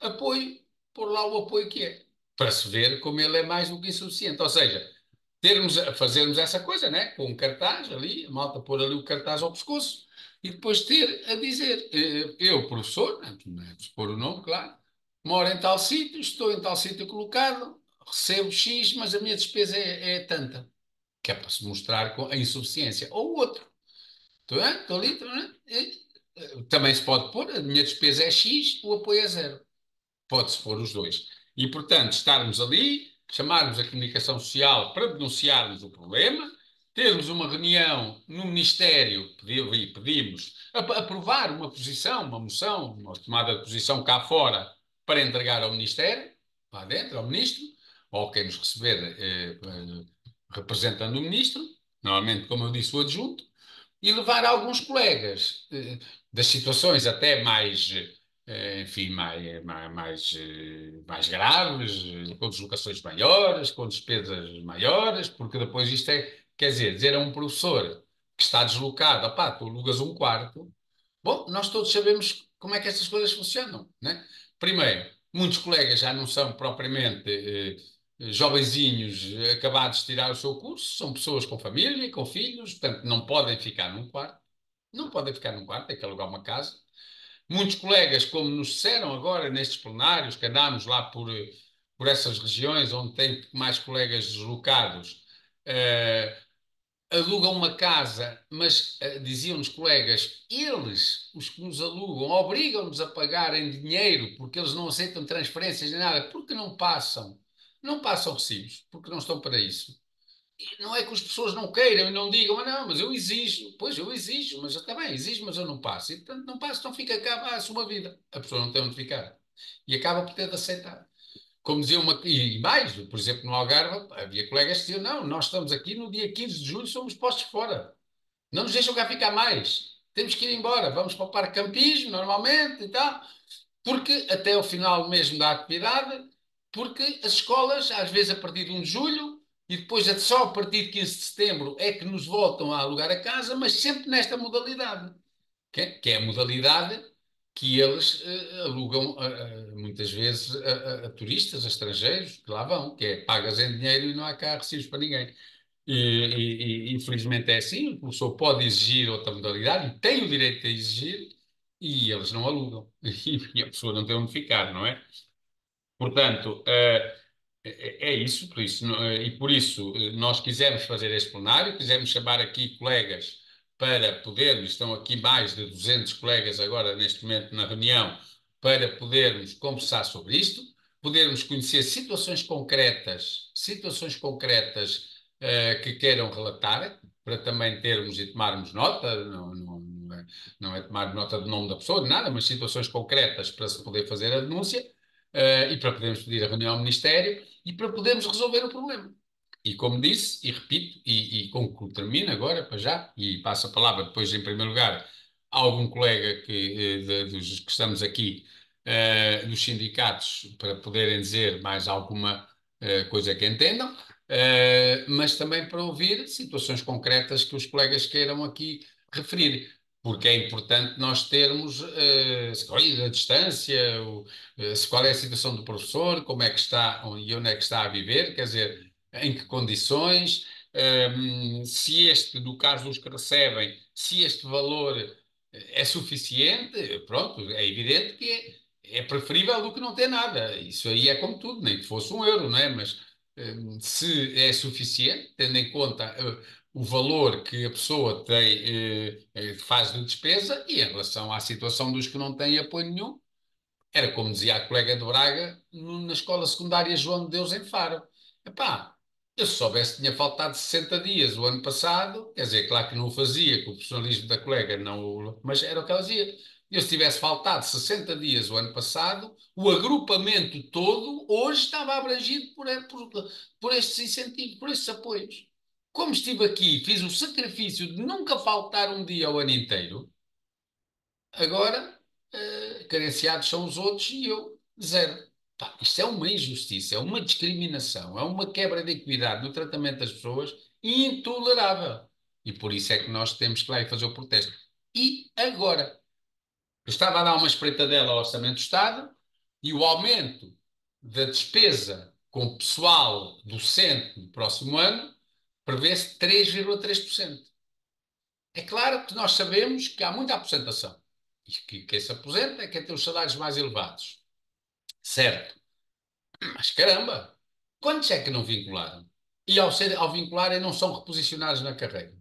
Apoio, por lá o apoio que é, para se ver como ele é mais do que insuficiente. Ou seja, fazermos essa coisa, né? Com um cartaz ali, a malta pôr ali o cartaz ao pescoço e depois ter a dizer, eu, professor, não é preciso pôr o nome, claro, moro em tal sítio, estou em tal sítio colocado, recebo X, mas a minha despesa é tanta, que é para se mostrar a insuficiência. Ou o outro, estou ali, também se pode pôr, a minha despesa é X, o apoio é zero. Pode-se pôr os dois. E, portanto, estarmos ali, chamarmos a comunicação social para denunciarmos o problema, termos uma reunião no Ministério, pedimos aprovar uma posição, uma moção, uma tomada de posição cá fora para entregar ao Ministério, lá dentro, ao Ministro, ou quem nos receber representando o Ministro, normalmente, como eu disse, o adjunto, e levar alguns colegas das situações até mais enfim, mais graves, com deslocações maiores, com despesas maiores, porque depois isto é, quer dizer a um professor que está deslocado, opá, tu alugas um quarto, bom, nós todos sabemos como é que estas coisas funcionam, né? primeiro, muitos colegas já não são propriamente jovenzinhos acabados de tirar o seu curso, são pessoas com família, com filhos, portanto não podem ficar num quarto, não podem ficar num quarto, têm que alugar uma casa. Muitos colegas, como nos disseram agora nestes plenários, que andámos lá por essas regiões onde tem mais colegas deslocados, alugam uma casa, mas diziam-nos colegas, eles, os que nos alugam, obrigam-nos a pagar em dinheiro porque eles não aceitam transferências nem nada, porque não passam recibos, porque não estão para isso. E não é que as pessoas não queiram e não digam, não, mas eu exijo. Pois, eu exijo, mas eu também exijo, mas eu não passo. E, portanto, não passo, então fica cá a sua vida. A pessoa não tem onde ficar. E acaba por ter de aceitar. Como dizia uma. E mais, por exemplo, no Algarve, havia colegas que diziam: não, nós estamos aqui no dia 15 de julho, somos postos fora. Não nos deixam cá ficar mais. Temos que ir embora. Vamos para o Parque Campismo, normalmente e tal. Porque até o final mesmo da atividade, porque as escolas, às vezes a partir de 1 de julho, e depois só a partir de 15 de setembro é que nos voltam a alugar a casa, mas sempre nesta modalidade que é a modalidade que eles alugam muitas vezes a turistas, a estrangeiros, que lá vão, que é pagas em dinheiro e não há cá recibos para ninguém. E infelizmente é assim, o professor pode exigir outra modalidade e tem o direito a exigir e eles não alugam. E a pessoa não tem onde ficar, não é? Portanto, é isso, e por isso nós quisemos fazer este plenário, quisemos chamar aqui colegas para podermos, estão aqui mais de 200 colegas agora neste momento na reunião, para podermos conversar sobre isto, podermos conhecer situações concretas que queiram relatar, para também termos e tomarmos nota, não é tomar nota do nome da pessoa, nada, mas situações concretas para se poder fazer a denúncia e para podermos pedir a reunião ao Ministério e para podermos resolver o problema. E como disse, e repito, e concluo, termino agora, para já, e passo a palavra depois, em primeiro lugar, a algum colega dos que estamos aqui, dos sindicatos, para poderem dizer mais alguma coisa que entendam, mas também para ouvir situações concretas que os colegas queiram aqui referir. Porque é importante nós termos a distância, qual é a situação do professor, como é que está e onde é que está a viver, quer dizer, em que condições, se este, no caso dos que recebem, se este valor é suficiente, pronto, é evidente que é preferível do que não ter nada. Isso aí é como tudo, nem que fosse 1 euro, não é? Mas se é suficiente, tendo em conta o valor que a pessoa tem, faz de despesa e em relação à situação dos que não têm apoio nenhum, era como dizia a colega de Braga na escola secundária João de Deus em Faro. Epá, eu se soubesse que tinha faltado 60 dias o ano passado, quer dizer, claro que não o fazia, com o profissionalismo da colega, não, mas era o que ela dizia. Eu se tivesse faltado 60 dias o ano passado, o agrupamento todo hoje estava abrangido por estes incentivos, por estes apoios. Como estive aqui, fiz o sacrifício de nunca faltar um dia o ano inteiro, agora, carenciados são os outros e eu, zero. Pá, isto é uma injustiça, é uma discriminação, é uma quebra de equidade no tratamento das pessoas intolerável. E por isso é que nós temos que lá ir fazer o protesto. E agora? Eu estava a dar uma espreitadela ao Orçamento do Estado e o aumento da despesa com pessoal docente no próximo ano prevê-se 3,3%. É claro que nós sabemos que há muita aposentação. E que quem se aposenta é quem tem os salários mais elevados. Certo. Mas caramba, quantos é que não vincularam? E ao vincularem não são reposicionados na carreira.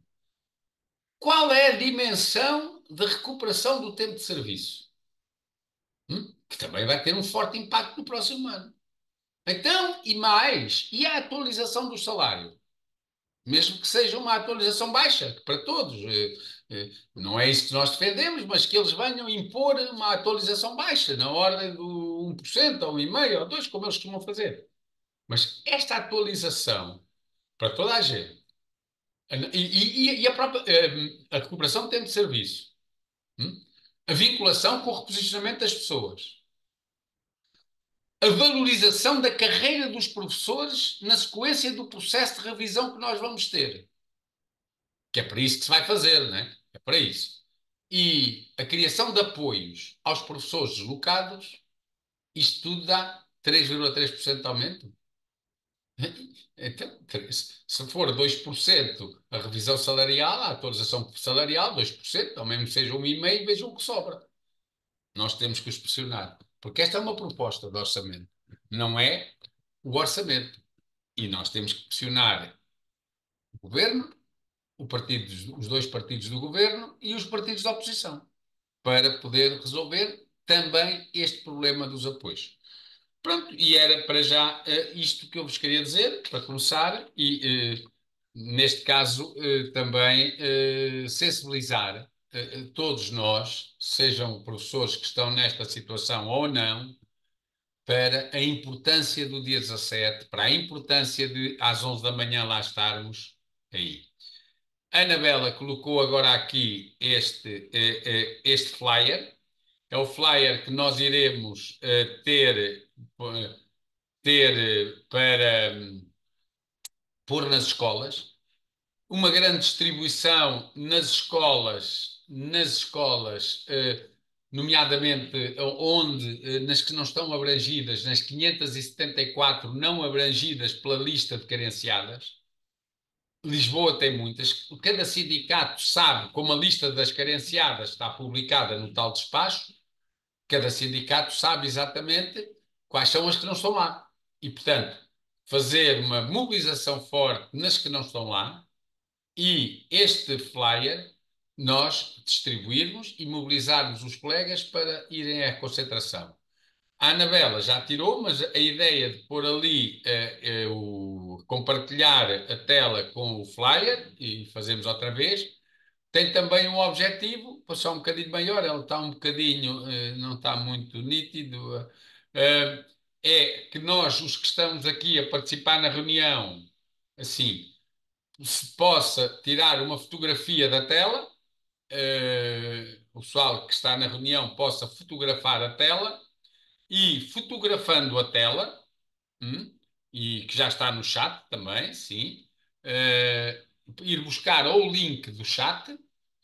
Qual é a dimensão de recuperação do tempo de serviço? Que também vai ter um forte impacto no próximo ano. Então, e a atualização do salário? Mesmo que seja uma atualização baixa para todos. Não é isso que nós defendemos, mas que eles venham impor uma atualização baixa, na ordem do 1%, ou 1,5%, ou 2%, como eles costumam fazer. Mas esta atualização para toda a gente, e a própria a recuperação de tempo de serviço, a vinculação com o reposicionamento das pessoas, a valorização da carreira dos professores na sequência do processo de revisão que nós vamos ter. Que é para isso que se vai fazer, não é? É para isso. E a criação de apoios aos professores deslocados isto tudo dá 3,3% de aumento. Então, se for 2% a revisão salarial, a atualização salarial, 2%, ou mesmo que seja 1,5%, vejam o que sobra. Nós temos que os pressionar. Porque esta é uma proposta de orçamento, não é o orçamento. E nós temos que pressionar o governo, os dois partidos do governo e os partidos da oposição para poder resolver também este problema dos apoios. Pronto, e era para já isto que eu vos queria dizer, para começar, e neste caso também sensibilizar todos nós, sejam professores que estão nesta situação ou não, para a importância do dia 17, para a importância de às 11 da manhã lá estarmos aí. A Anabela colocou agora aqui este flyer. É o flyer que nós iremos ter para pôr nas escolas. Uma grande distribuição nas escolas, nomeadamente nas que não estão abrangidas, nas 574 não abrangidas pela lista de carenciadas. Lisboa tem muitas. Cada sindicato sabe, como a lista das carenciadas está publicada no tal despacho, cada sindicato sabe exatamente quais são as que não estão lá. E, portanto, fazer uma mobilização forte nas que não estão lá e este flyer nós distribuirmos e mobilizarmos os colegas para irem à concentração. A Anabela já tirou, mas a ideia de pôr ali, compartilhar a tela com o flyer e fazemos outra vez, tem também um objetivo, passar um bocadinho maior, ele está um bocadinho, não está muito nítido, é que nós, os que estamos aqui a participar na reunião, assim, se possa tirar uma fotografia da tela, o pessoal que está na reunião possa fotografar a tela e fotografando a tela, hum, e que já está no chat também, sim, ir buscar ou o link do chat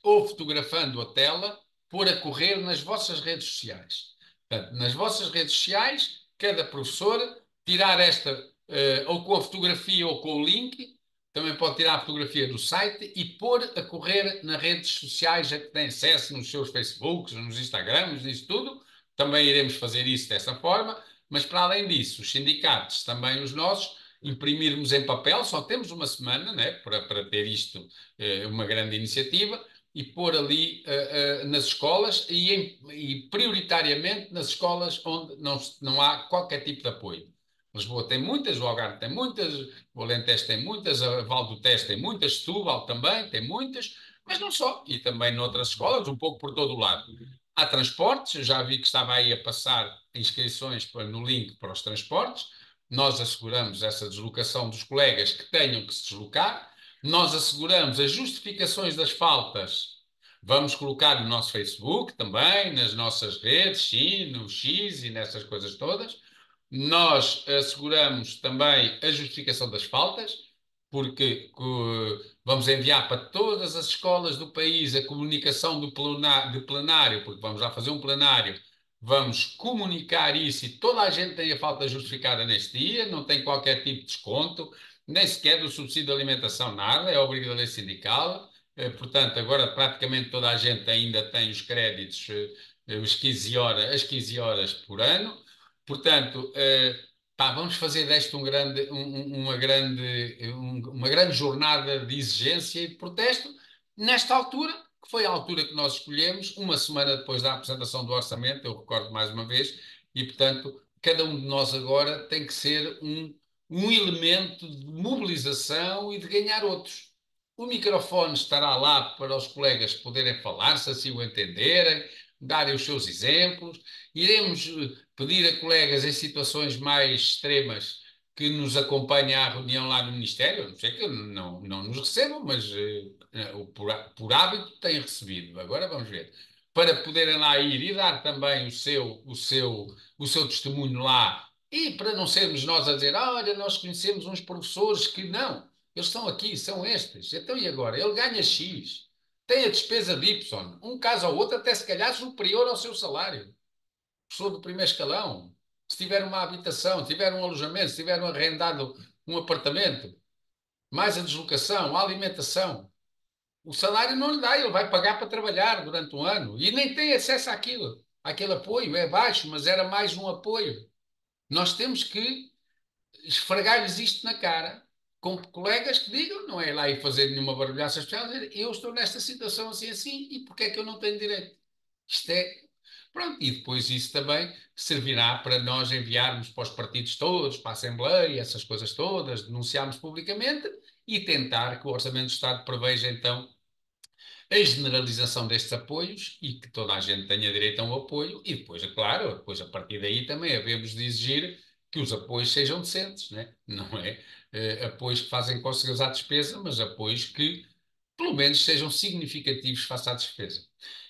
ou fotografando a tela, pôr a correr nas vossas redes sociais. Portanto, nas vossas redes sociais, cada professor tirar esta, ou com a fotografia ou com o link, também pode tirar a fotografia do site e pôr a correr nas redes sociais a que tem acesso, nos seus Facebooks, nos Instagrams, nisso tudo. Também iremos fazer isso dessa forma, mas para além disso, os sindicatos, também os nossos, imprimirmos em papel, só temos uma semana, né, para ter isto, uma grande iniciativa, e pôr ali nas escolas e prioritariamente nas escolas onde não há qualquer tipo de apoio. Lisboa tem muitas, o Algarve tem muitas, o Alentejo tem muitas, a Val do Tejo tem muitas, Setúbal também tem muitas, mas não só, e também noutras escolas, um pouco por todo o lado. Há transportes, já vi que estava aí a passar inscrições no link para os transportes, nós asseguramos essa deslocação dos colegas que tenham que se deslocar, nós asseguramos as justificações das faltas, vamos colocar no nosso Facebook também, nas nossas redes, sim, no X e nessas coisas todas. Nós asseguramos também a justificação das faltas, porque vamos enviar para todas as escolas do país a comunicação de plenário, porque vamos lá fazer um plenário, vamos comunicar isso e toda a gente tem a falta justificada neste dia, não tem qualquer tipo de desconto, nem sequer do subsídio de alimentação, nada, é obrigação da lei sindical. Portanto, agora praticamente toda a gente ainda tem os créditos, as 15 horas por ano. Portanto, vamos fazer desta uma grande jornada de exigência e de protesto, nesta altura, que foi a altura que nós escolhemos, uma semana depois da apresentação do orçamento, eu recordo mais uma vez, e, portanto, cada um de nós agora tem que ser um elemento de mobilização e de ganhar outros. O microfone estará lá para os colegas poderem falar, se assim o entenderem, darem os seus exemplos. Iremos pedir a colegas em situações mais extremas que nos acompanhem à reunião lá no Ministério, não sei que não nos recebam, mas por hábito têm recebido. Agora vamos ver. Para poderem lá ir e dar também o seu testemunho lá, e para não sermos nós a dizer, olha, nós conhecemos uns professores que não, eles estão aqui, são estes. Então e agora? Ele ganha X, tem a despesa de Y, um caso ou outro até se calhar superior ao seu salário. Professor do primeiro escalão. se tiver uma habitação, se tiver um alojamento, se tiver um arrendado um apartamento, mais a deslocação, a alimentação, o salário não lhe dá, ele vai pagar para trabalhar durante um ano e nem tem acesso àquilo. Aquele apoio é baixo, mas era mais um apoio. Nós temos que esfregar-lhes isto na cara, com colegas que digam, não é lá e fazer nenhuma barulhaça especial, dizer, eu estou nesta situação assim, assim, e porque é que eu não tenho direito? Isto é. Pronto, e depois isso também servirá para nós enviarmos para os partidos todos, para a Assembleia, essas coisas todas, denunciarmos publicamente e tentar que o Orçamento do Estado preveja então a generalização destes apoios e que toda a gente tenha direito a um apoio e depois, é claro, depois a partir daí também havemos de exigir que os apoios sejam decentes, né? Não é apoios que fazem cócegas à despesa, mas apoios que pelo menos sejam significativos face à despesa.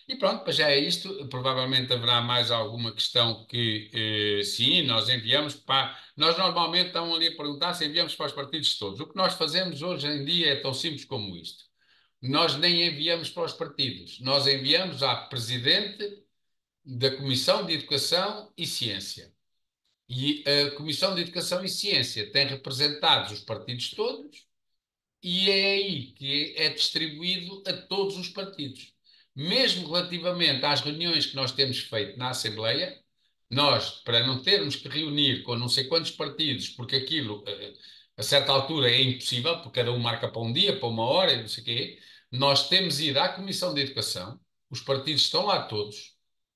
E pronto, para já é isto. Provavelmente haverá mais alguma questão que sim, nós enviamos para. Nós normalmente estão ali a perguntar se enviamos para os partidos todos. O que nós fazemos hoje em dia é tão simples como isto. Nós nem enviamos para os partidos, nós enviamos à Presidente da Comissão de Educação e Ciência. E a Comissão de Educação e Ciência tem representados os partidos todos e é aí que é distribuído a todos os partidos. Mesmo relativamente às reuniões que nós temos feito na Assembleia, nós, para não termos que reunir com não sei quantos partidos, porque aquilo, a certa altura, é impossível, porque cada um marca para um dia, para uma hora e não sei o quê, nós temos ido à Comissão de Educação, os partidos estão lá todos,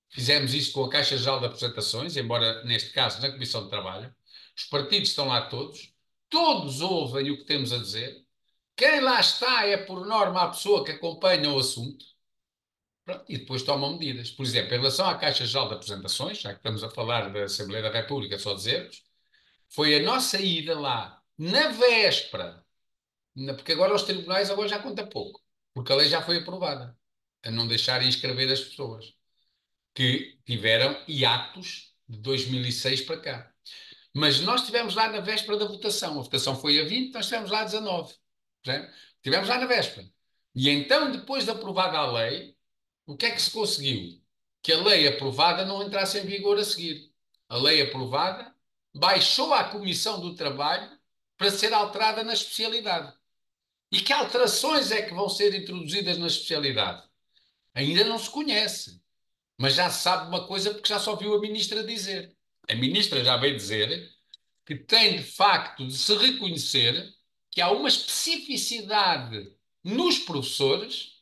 fizemos isso com a Caixa Geral de Apresentações, embora neste caso na Comissão de Trabalho, os partidos estão lá todos, todos ouvem o que temos a dizer, quem lá está é, por norma, a pessoa que acompanha o assunto. Pronto, e depois tomam medidas. Por exemplo, em relação à Caixa Geral de Apresentações, já que estamos a falar da Assembleia da República, só dizermos, foi a nossa ida lá, na véspera, porque agora os tribunais agora já conta pouco, porque a lei já foi aprovada, a não deixarem inscrever as pessoas que tiveram hiatos de 2006 para cá. Mas nós estivemos lá na véspera da votação. A votação foi a 20, nós estivemos lá a 19. Certo? Estivemos lá na véspera. E então, depois de aprovada a lei, o que é que se conseguiu? Que a lei aprovada não entrasse em vigor a seguir. A lei aprovada baixou à Comissão do Trabalho para ser alterada na especialidade. E que alterações é que vão ser introduzidas na especialidade? Ainda não se conhece. Mas já se sabe uma coisa porque já só viu a ministra dizer. A ministra já veio dizer que tem de facto de se reconhecer que há uma especificidade nos professores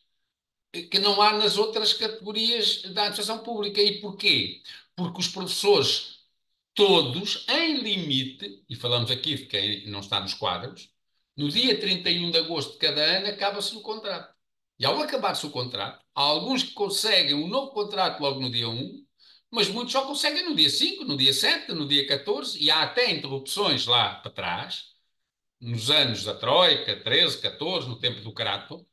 que não há nas outras categorias da administração pública. E porquê? Porque os professores, todos, em limite, e falamos aqui de quem não está nos quadros, no dia 31 de agosto de cada ano acaba-se o contrato. E ao acabar-se o contrato, há alguns que conseguem um novo contrato logo no dia 1, mas muitos só conseguem no dia 5, no dia 7, no dia 14, e há até interrupções lá para trás, nos anos da Troika, 13, 14, no tempo do Crato,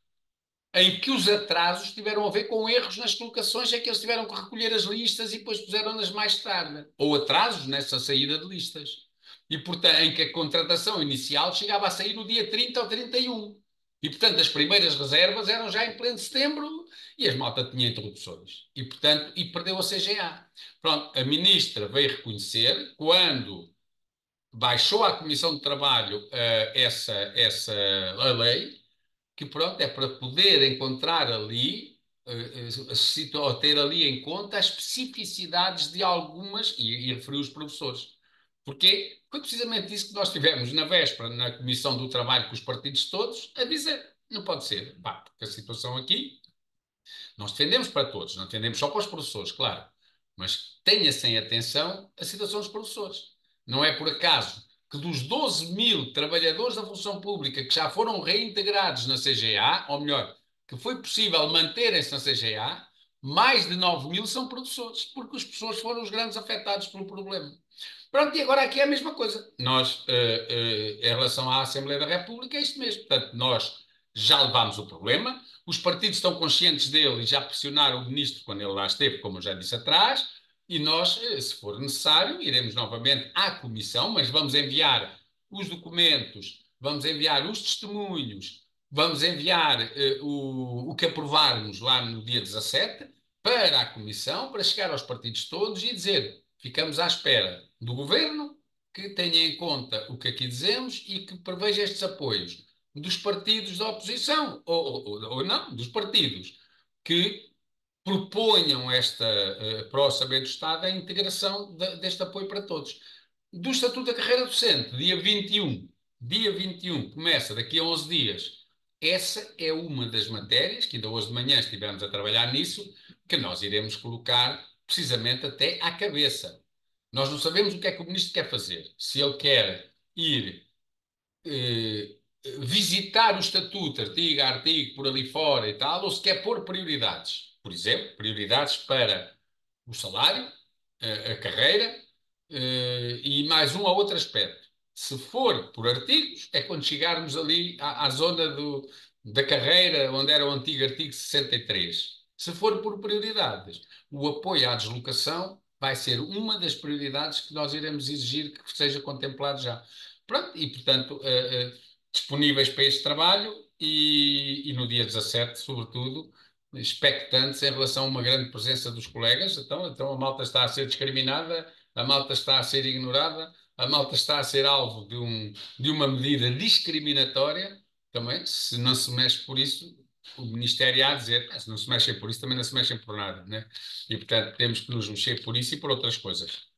em que os atrasos tiveram a ver com erros nas colocações, é que eles tiveram que recolher as listas e depois puseram-nas mais tarde, ou atrasos nessa saída de listas. E, portanto, em que a contratação inicial chegava a sair no dia 30 ou 31. E, portanto, as primeiras reservas eram já em pleno setembro e as malta tinha interrupções. E, portanto, e perdeu a CGA. Pronto, a ministra veio reconhecer quando baixou à Comissão de Trabalho a lei, que pronto, é para poder encontrar ali, ou ter ali em conta as especificidades de algumas, e referiu os professores. Porque foi precisamente isso que nós tivemos na véspera, na Comissão do Trabalho com os partidos todos, a dizer, não pode ser, pá, porque a situação aqui, nós defendemos para todos, não defendemos só para os professores, claro, mas tenha-se em atenção a situação dos professores. Não é por acaso que dos 12 mil trabalhadores da função pública que já foram reintegrados na CGA, ou melhor, que foi possível manterem-se na CGA, mais de 9 mil são professores, porque os professores foram os grandes afetados pelo problema. Pronto, e agora aqui é a mesma coisa. Nós, em relação à Assembleia da República, é isto mesmo. Portanto, nós já levámos o problema, os partidos estão conscientes dele e já pressionaram o ministro quando ele lá esteve, como eu já disse atrás, e nós, se for necessário, iremos novamente à Comissão, mas vamos enviar os documentos, vamos enviar os testemunhos, vamos enviar o que aprovarmos lá no dia 17 para a Comissão, para chegar aos partidos todos e dizer ficamos à espera do governo que tenha em conta o que aqui dizemos e que preveja estes apoios dos partidos da oposição, ou não, dos partidos que proponham para o Orçamento do Estado a integração deste apoio para todos. Do Estatuto da Carreira Docente, dia 21, começa daqui a 11 dias. Essa é uma das matérias que ainda hoje de manhã estivemos a trabalhar nisso, que nós iremos colocar precisamente até à cabeça. Nós não sabemos o que é que o ministro quer fazer. Se ele quer ir eh, visitar o estatuto, artigo a artigo, por ali fora e tal, ou se quer pôr prioridades. Por exemplo, prioridades para o salário, a carreira, e mais um ou outro aspecto. Se for por artigos, é quando chegarmos ali à zona da carreira, onde era o antigo artigo 63. Se for por prioridades, o apoio à deslocação vai ser uma das prioridades que nós iremos exigir que seja contemplado já. Pronto, e portanto, disponíveis para este trabalho e no dia 17, sobretudo, expectantes em relação a uma grande presença dos colegas. Então a malta está a ser discriminada, a malta está a ser ignorada, a malta está a ser alvo de uma medida discriminatória. Também, se não se mexe por isso, o Ministério há a dizer, se não se mexem por isso, também não se mexem por nada, né? E, portanto, temos que nos mexer por isso e por outras coisas.